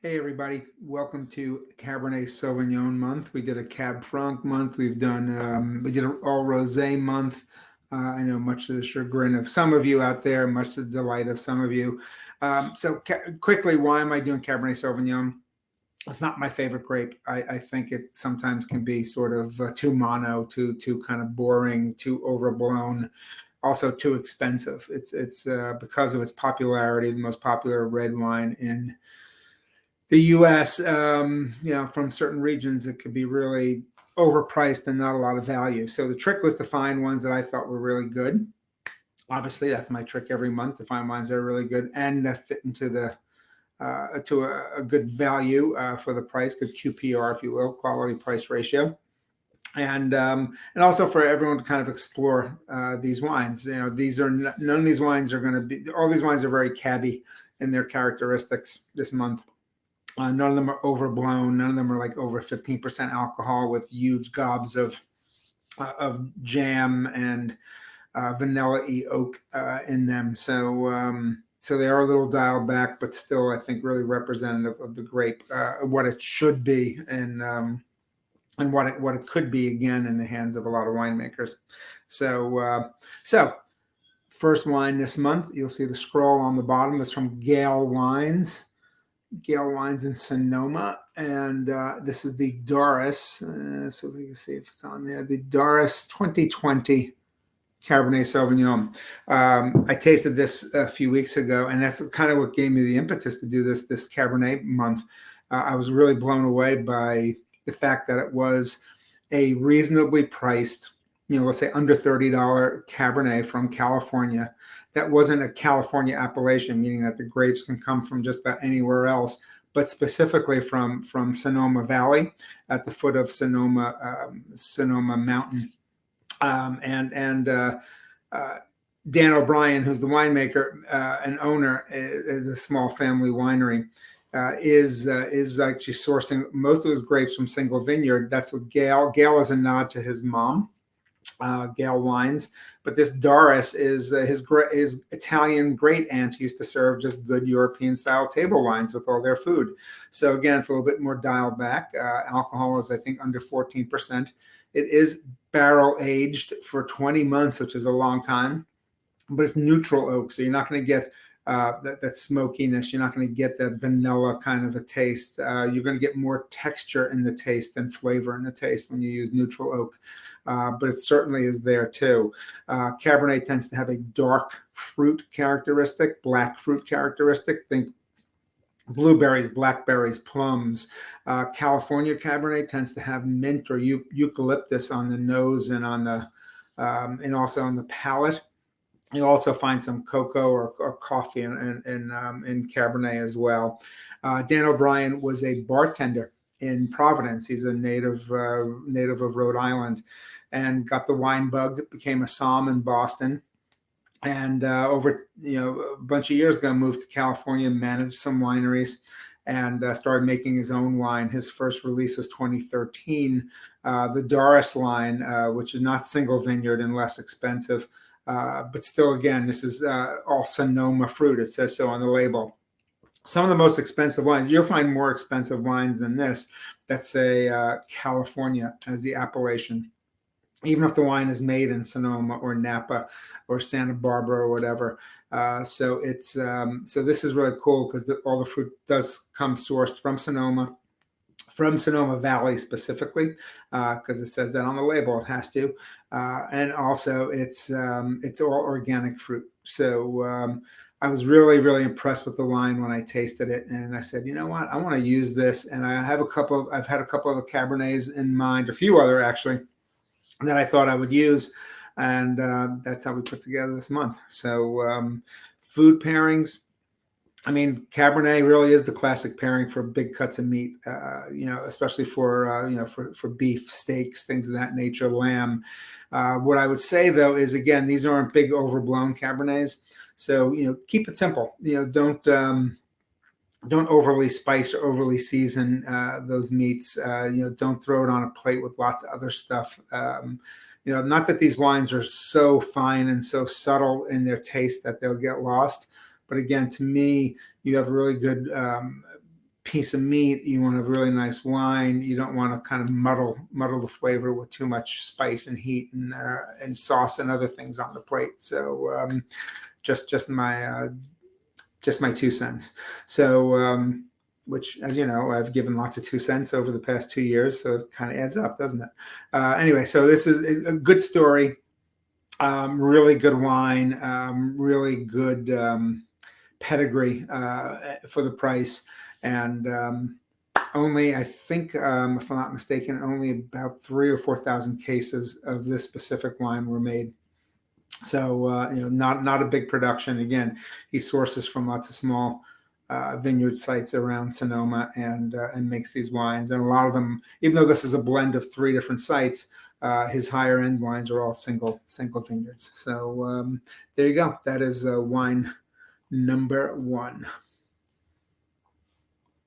Hey everybody, welcome to Cabernet Sauvignon month. We did a Cab Franc month. We did an all rosé month. I know, much to the chagrin of some of you out there, much to the delight of some of you. Quickly, why am I doing Cabernet Sauvignon? It's not my favorite grape. I think it sometimes can be sort of too mono, too kind of boring, too overblown, also too expensive. It's because of its popularity, the most popular red wine in the U.S., from certain regions, it could be really overpriced and not a lot of value. So the trick was to find ones that I thought were really good. Obviously, that's my trick every month, to find wines that are really good and that fit into the to a good value for the price, good QPR, if you will, quality price ratio. And also for everyone to kind of explore these wines. None of these wines are going to be. All these wines are very cabby in their characteristics this month. None of them are overblown. None of them are like over 15% alcohol with huge gobs of jam and vanilla-y oak in them. So they are a little dialed back, but still, I think, really representative of the grape, what it should be, and what it could be again in the hands of a lot of winemakers. So first wine this month, you'll see the scroll on the bottom is from Gail Wines. Gail Wines in Sonoma, and this is the Doris. So we can see if it's on there. The Doris 2020 Cabernet Sauvignon. I tasted this a few weeks ago, and that's kind of what gave me the impetus to do this Cabernet month. I was really blown away by the fact that it was a reasonably priced, let's say under $30 Cabernet from California. That wasn't a California appellation, meaning that the grapes can come from just about anywhere else, but specifically from Sonoma Valley at the foot of Sonoma Mountain. Dan O'Brien, who's the winemaker and owner of the small family winery, is actually sourcing most of his grapes from single vineyard. That's what Gail is a nod to his mom, Gail Wines. But this Doris is his Italian great aunt used to serve just good European style table wines with all their food. So again, it's a little bit more dialed back. Alcohol is, I think, under 14%. It is barrel aged for 20 months, which is a long time, but it's neutral oak, so you're not going to get that smokiness. You're not going to get that vanilla kind of a taste. You're going to get more texture in the taste than flavor in the taste when you use neutral oak, but it certainly is there too. Cabernet tends to have a dark fruit characteristic, black fruit characteristic. Think blueberries, blackberries, plums. California Cabernet tends to have mint or eucalyptus on the nose and on the and also on the palate. You also find some cocoa or coffee in Cabernet as well. Dan O'Brien was a bartender in Providence. He's a native of Rhode Island, and got the wine bug. Became a somm in Boston, and over a bunch of years ago moved to California, managed some wineries, and started making his own wine. His first release was 2013, the Doris line, which is not single vineyard and less expensive. But still, again, this is all Sonoma fruit. It says so on the label. Some of the most expensive wines, you'll find more expensive wines than this that say California as the appellation, even if the wine is made in Sonoma or Napa or Santa Barbara or whatever. So this is really cool because all the fruit does come sourced from Sonoma Valley specifically, because it says that on the label. It has to, and also it's all organic fruit. So I was really, really impressed with the wine when I tasted it, and I said, you know what, I want to use this. And I've had a couple of Cabernets in mind, a few other actually, that I thought I would use, and that's how we put together this month. So food pairings. I mean, Cabernet really is the classic pairing for big cuts of meat, especially for beef, steaks, things of that nature, lamb. What I would say, though, is, again, these aren't big overblown Cabernets. So, keep it simple. Don't overly spice or overly season those meats. Don't throw it on a plate with lots of other stuff. Not that these wines are so fine and so subtle in their taste that they'll get lost. But again, to me, you have really good piece of meat. You want a really nice wine. You don't want to kind of muddle the flavor with too much spice and heat and sauce and other things on the plate. So just my 2 cents. So which, as you know, I've given lots of 2 cents over the past 2 years, so it kind of adds up, doesn't it? Anyway, so this is a good story. Really good wine, really good pedigree for the price, and only, I think, if I'm not mistaken, only about 3,000 or 4,000 cases of this specific wine were made. So not a big production. Again, he sources from lots of small vineyard sites around Sonoma and makes these wines. And a lot of them, even though this is a blend of 3 different sites, his higher end wines are all single vineyards. So there you go. That is wine number 1.